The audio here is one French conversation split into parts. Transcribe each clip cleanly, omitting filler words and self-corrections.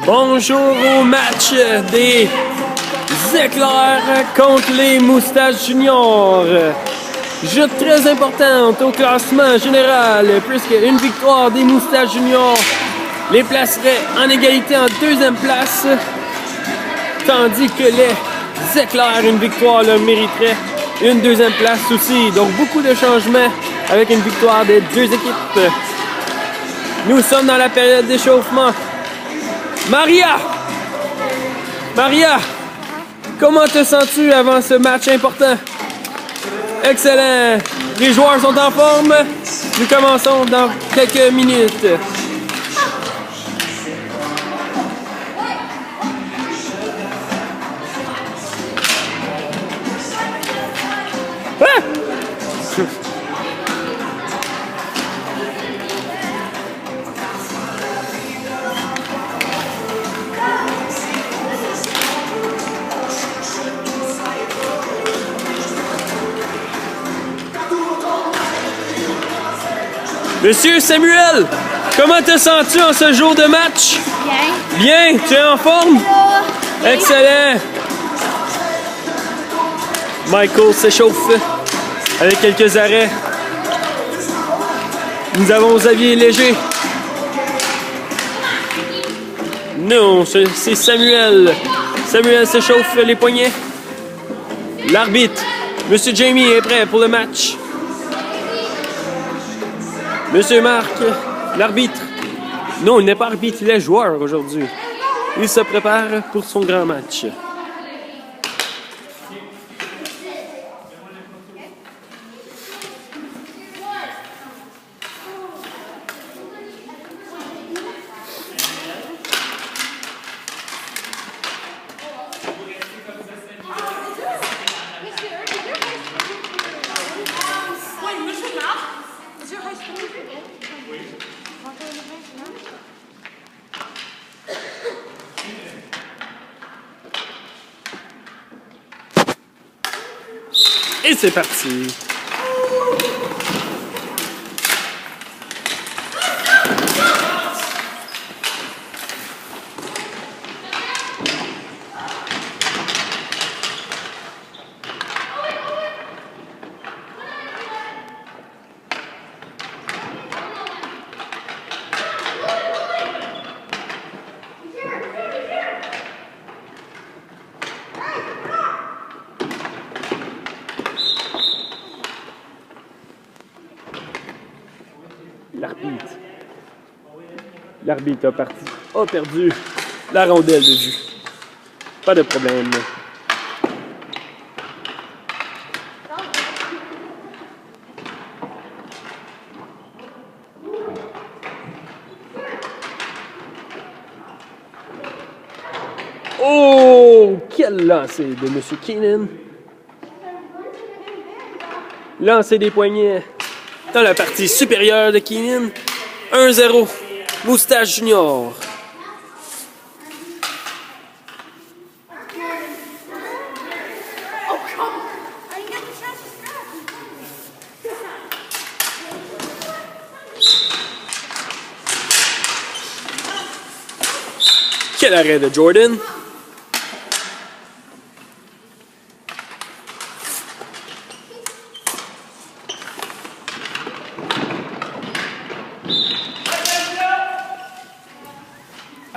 Bonjour au match des Éclairs contre les Moustaches Juniors. Jeu très importante au classement général, puisque une victoire des Moustaches Juniors les placerait en égalité en deuxième place, tandis que les Éclairs, une victoire, leur mériterait une deuxième place aussi. Donc beaucoup de changements avec une victoire des deux équipes. Nous sommes dans la période d'échauffement. Maria, comment te sens-tu avant ce match important? Excellent. Les joueurs sont en forme. Nous commençons dans quelques minutes. Ah! Monsieur Samuel, comment te sens-tu en ce jour de match? Bien. Bien, tu es en forme? Oui. Excellent. Michael s'échauffe avec quelques arrêts. Nous avons Xavier Léger. Non, c'est Samuel. Samuel s'échauffe les poignets. L'arbitre, Monsieur Jamie, est prêt pour le match. Monsieur Marc, l'arbitre. Non, il n'est pas arbitre, il est joueur aujourd'hui. Il se prépare pour son grand match. Et c'est parti. L'arbitre a perdu la rondelle de vue. Pas de problème. Oh! Quel lancer de M. Keenan. Lancer des poignets dans la partie supérieure de Keenan. 1-0. Moustache Junior. Quel arrêt de Jordan.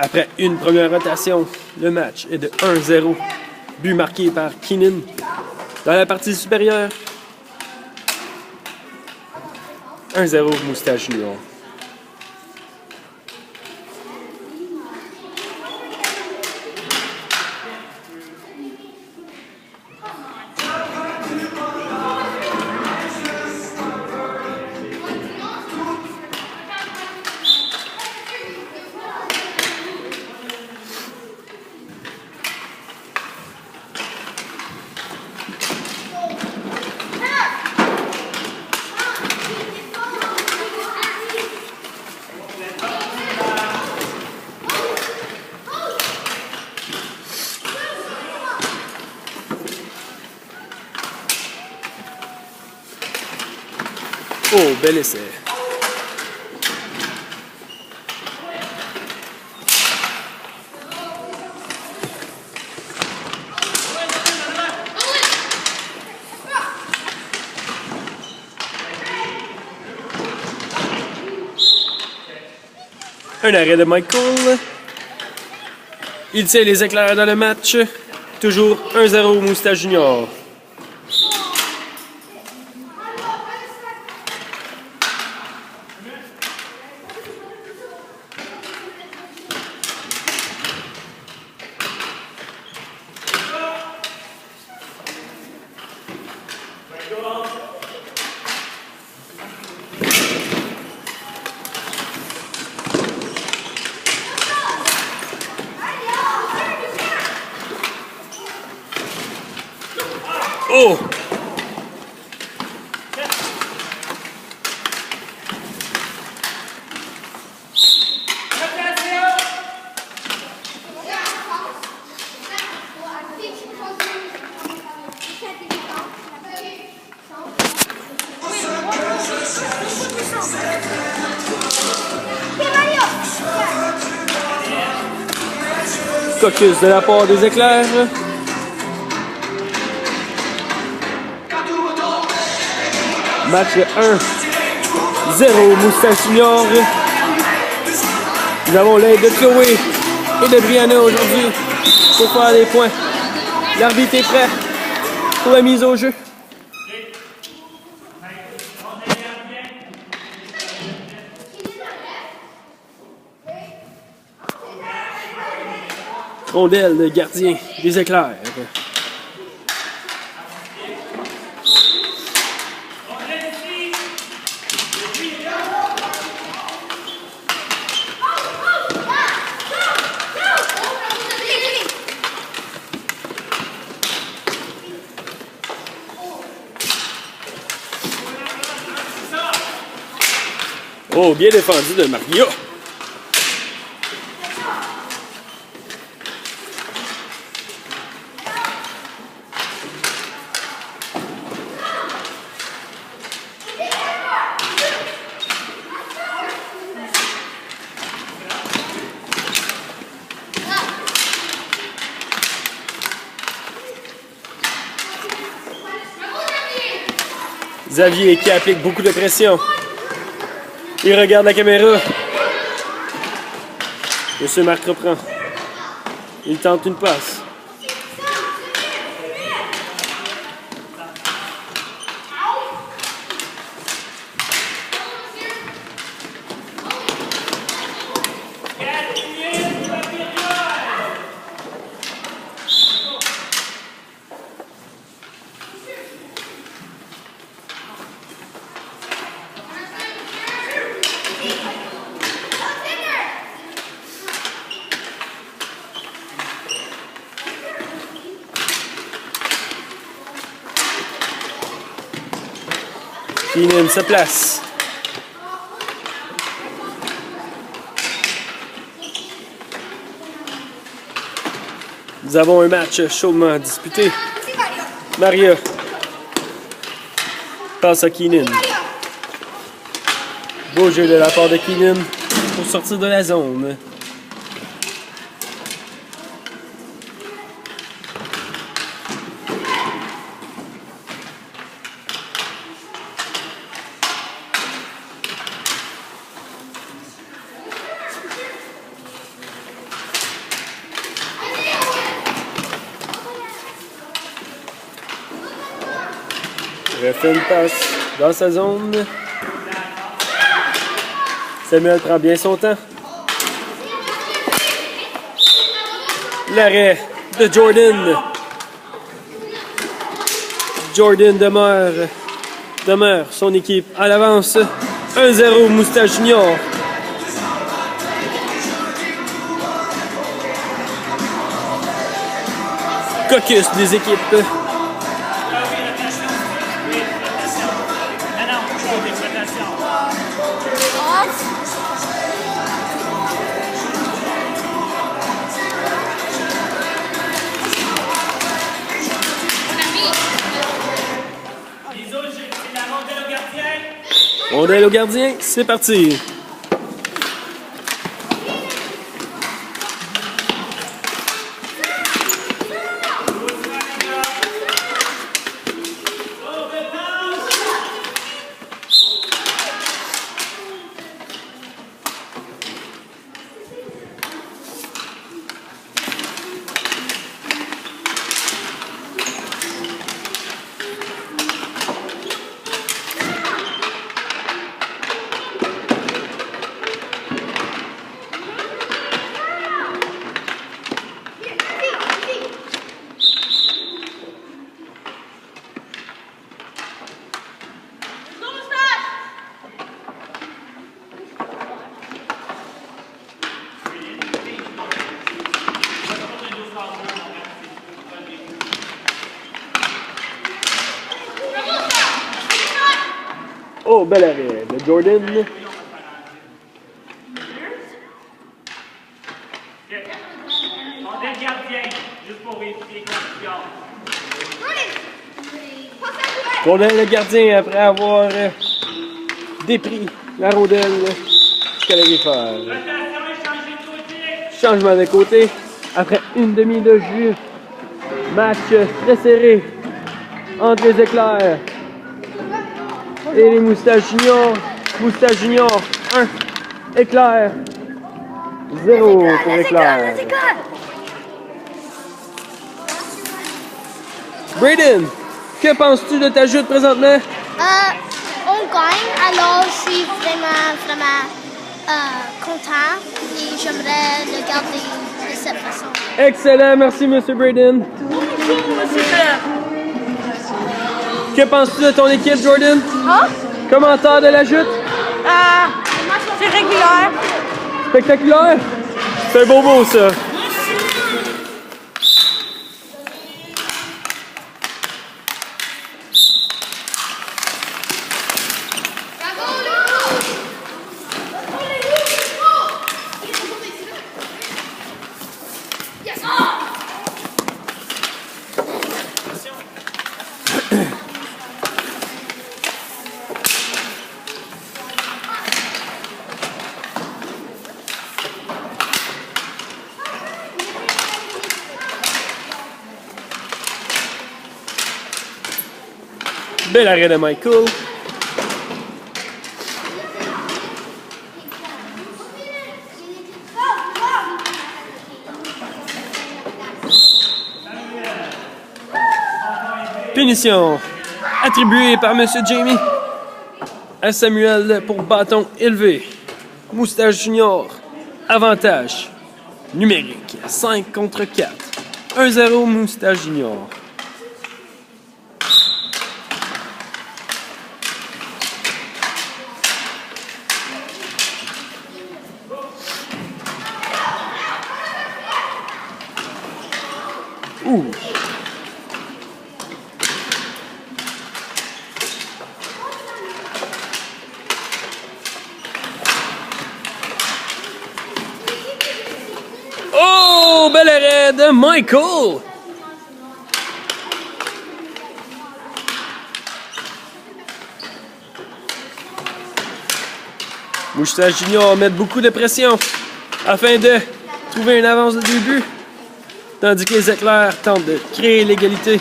Après une première rotation, le match est de 1-0. But marqué par Keenan dans la partie supérieure. 1-0 Moustache Junior. Oh, bel essai. Un arrêt de Michael. Il tient les éclairs dans le match. Toujours 1-0 Moustache Junior. Oh! Caucus de la part des éclairs. Match 1-0 Moustache Junior. Nous avons l'aide de Chloé et de Brianna aujourd'hui pour faire des points. L'arbitre est prêt pour la mise au jeu. Rondelle de gardien des éclairs. Oh, bien défendu de Maria. Xavier qui applique beaucoup de pression. Il regarde la caméra. Monsieur Marc reprend. Il tente une passe. Keenan se place. Nous avons un match chaudement disputé. Maria passe à Keenan. Beau jeu de la part de Keenan pour sortir de la zone. Refait une passe dans sa zone. Samuel prend bien son temps. L'arrêt de Jordan. Jordan demeure son équipe à l'avance. 1-0 Moustache Junior. Caucus des équipes. Rondelle au gardien, c'est parti. Oh, bel arrêt de Jordan. Jordan le gardien après avoir dépris la rondelle jusqu'à la faire. Changement de côté après une demi de jeu. Match très serré entre les Éclairs et les Moustaches Juniors. Moustaches Juniors 1, Éclair 0 pour Éclair. Braden, que penses-tu de ta joute présentement? On gagne, alors je suis vraiment content et j'aimerais le garder de cette façon. Excellent, merci M. Braden. Que penses-tu de ton équipe, Jordan? Ah? Commentaire de la joute? C'est régulier. Spectaculaire? C'est un beau mot, ça. Bel arrêt de Michael. Punition attribuée par M. Jamie à Samuel pour bâton élevé. Moustache Junior, avantage numérique 5 contre 4. 1-0 Moustache Junior. Ouh. Oh, bel arrêt de Michael. Moustache Junior met beaucoup de pression afin de trouver une avance de début. Tandis que les Éclairs tentent de créer l'égalité.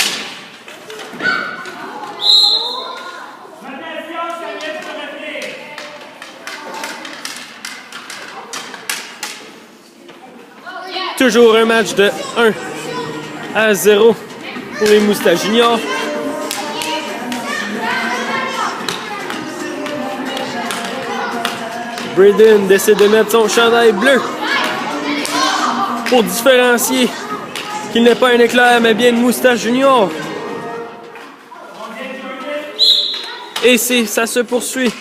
Toujours un match de 1-0 pour les Moustaches Juniors. Braden décide de mettre son chandail bleu pour différencier qu'il n'est pas un Éclair, mais bien une Moustache Junior. Et ça se poursuit.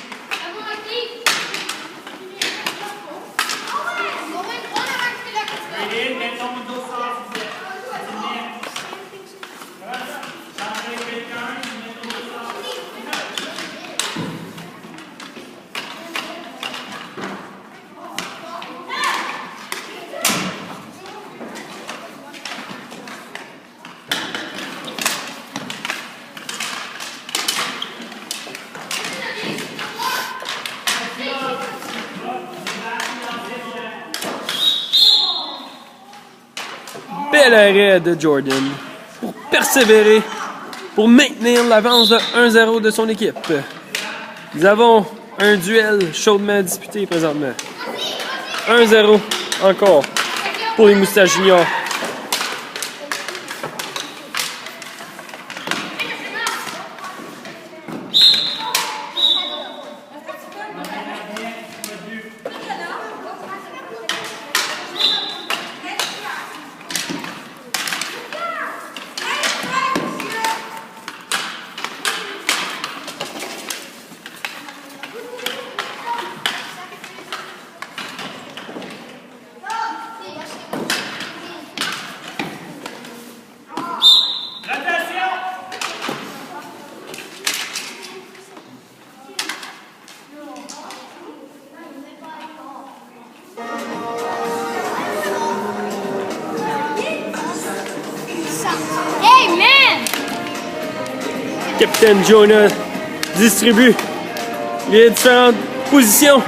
Bel arrêt de Jordan pour persévérer, pour maintenir l'avance de 1-0 de son équipe. Nous avons un duel chaudement disputé présentement. 1-0 encore pour les Moustaches Juniors. Hey, man! Capitaine Jonah distribue les différentes positions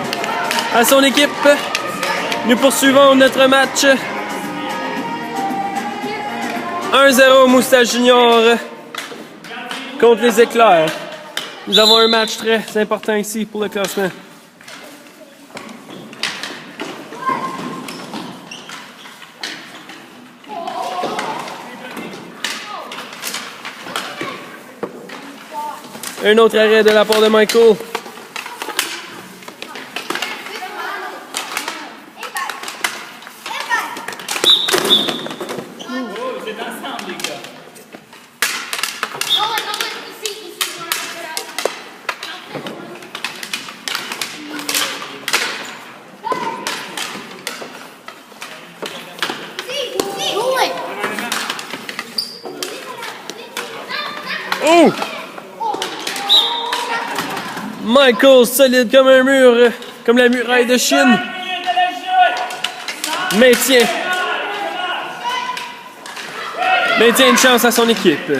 à son équipe. Nous poursuivons notre match. 1-0 Moustache Junior contre les Éclairs. Nous avons un match très important ici pour le classement. Un autre arrêt de la part de Michael. Oh! Michael, solide comme un mur, comme la muraille de Chine. Maintient une chance à son équipe.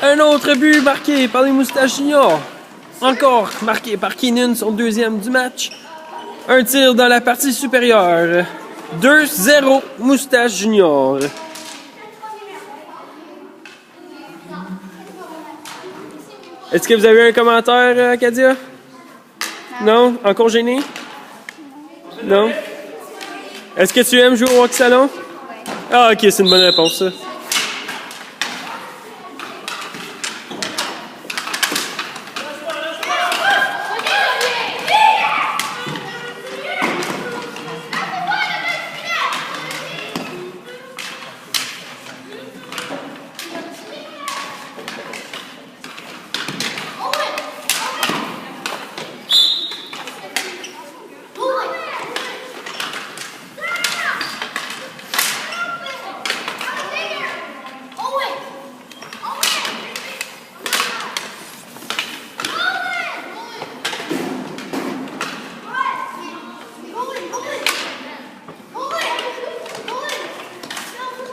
Un autre but marqué par les Moustaches Juniors. Encore marqué par Keenan, son deuxième du match. Un tir dans la partie supérieure. 2-0 Moustaches Juniors. Est-ce que vous avez un commentaire, Kadia? Non? Encore gêné? Non? Est-ce que tu aimes jouer au hockey salon? Ah, ok, c'est une bonne réponse, ça.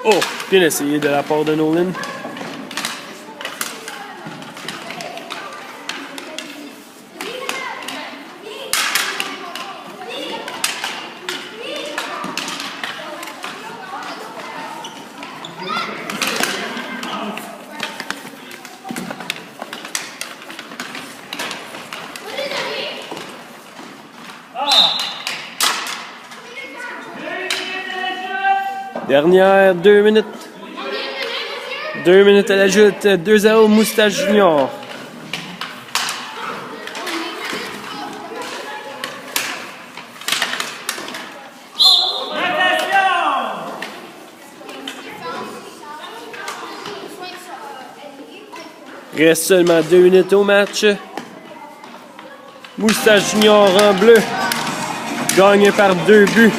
Oh, bien essayé de la part de Nolan. Dernière 2 minutes. 2 minutes à l'ajout. 2-0 Moustache Junior. Reste seulement 2 minutes au match. Moustache Junior en bleu gagne par 2 buts.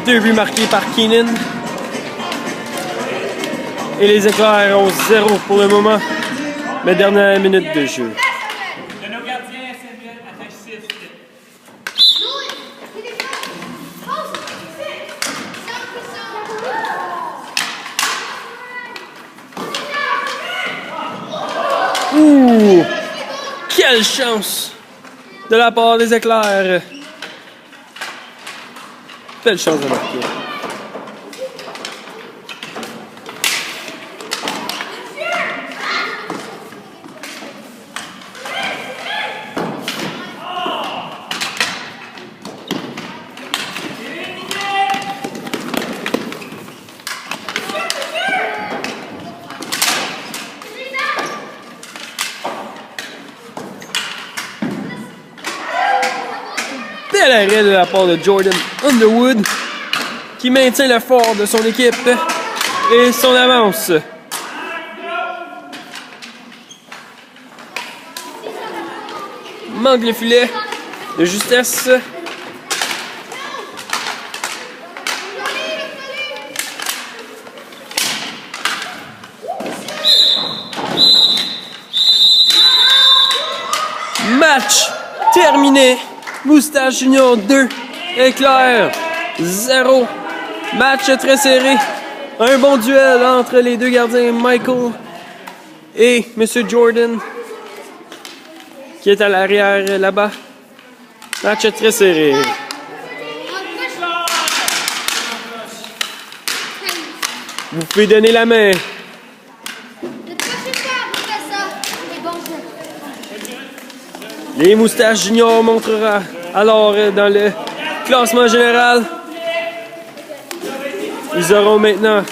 2 buts marqués par Keenan. Et les Éclairs ont 0 pour le moment. Mais dernière minute de jeu. De nos gardiens, c'est attache 6. Ouh! Quelle chance de la part des Éclairs. Belle chance de marquer. Quel arrêt de la part de Jordan Underwood qui maintient l'effort de son équipe et son avance. Manque le filet de justesse. Match terminé. Moustache Junior 2, Éclair 0. Match très serré. Un bon duel entre les deux gardiens, Michael et M. Jordan, qui est à l'arrière là-bas. Match très serré. Vous pouvez donner la main. Les Moustaches Juniors montrera alors dans le classement général. Ils auront maintenant